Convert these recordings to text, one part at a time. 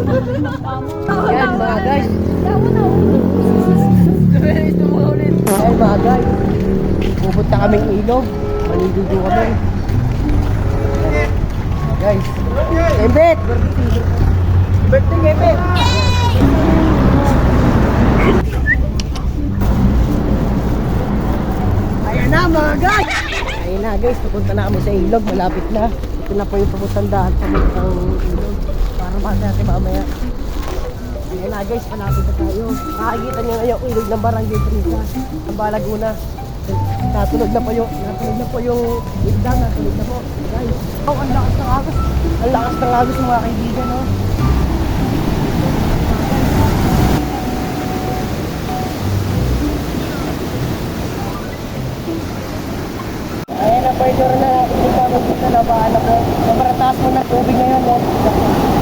Yan mga guys. Ayan mga guys. Pupunta kaming ilog. Maliligo kami. Guys. Embet! Birthday Embet! Ayan na mga guys! Ayan na guys, pupunta na kami sa ilog. Malapit na. Ito na po yung papuntang dahan papuntang ilog. Para natin mamaya. Ayan na guys, malapit na tayo. Makikita nyo na yung ilog ng Barangay Prisa. Ang Balaguna. Natulog na po yung isda, natulog na po. Guys, oh, ang lakas ng agos. Ang lakas ng agos mga kaibigan, no? Ayan na po yung duro na hindi ka magpunta na bahala po. Sobrang taas mo ng tubig ngayon, no?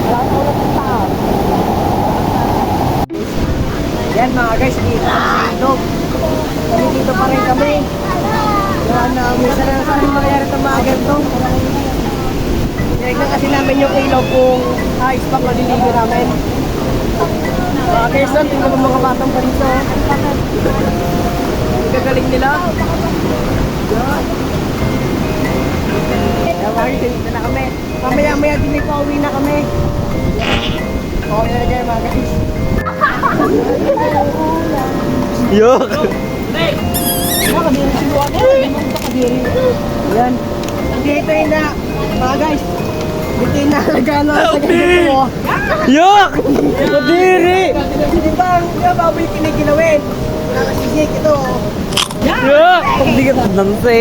Lakas mo na punta. Yan mga guys, dito kami sa ilog. Kami dito pa rin kami. Minsan na sa akin mangyayari itong mga ganito. Tinignan kasi namin yung ilog kung ayos pa maliligo namin. Mga guys, tingnan mo mga batang pa rito. Ang gagaling nila. Kaya mga guys, dito na kami. Mamaya din may pauwi na kami. Okay na kayo mga guys. Yok! Yan. Dito yun na. Mga guys. Dito yun na. Nagano sa ganito mo. Yok! Kadiri! Hindi ba ang baboy kinikinawin? Nakasisik ito. Yok! Hindi ka tanse.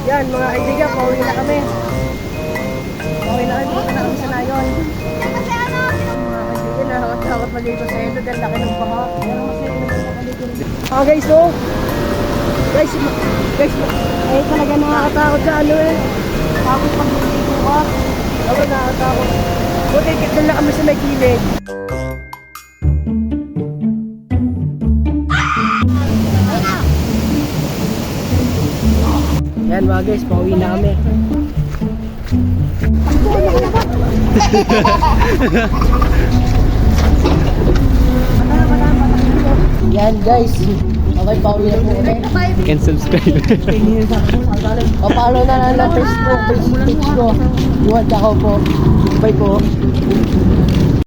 Yan mga kaibigan, pauwi na kami. Pauwi na kami, punta na kami sa Nayon. Mga kaibigan, nakakot maligo sa ito dahil laki ng baha. Guys, no? Guys, ay talaga nakakatakot sa ano eh. Takot pag maligo ka. Ako nakakatakot. Buti, kitnan na kami sa may kilid. Yan mga guys, pauwi na kami. Yan guys, okay, pauwi na po kami. And subscribe. Papalo na lang ng Facebook page ko. Iwan ako po. Bye po.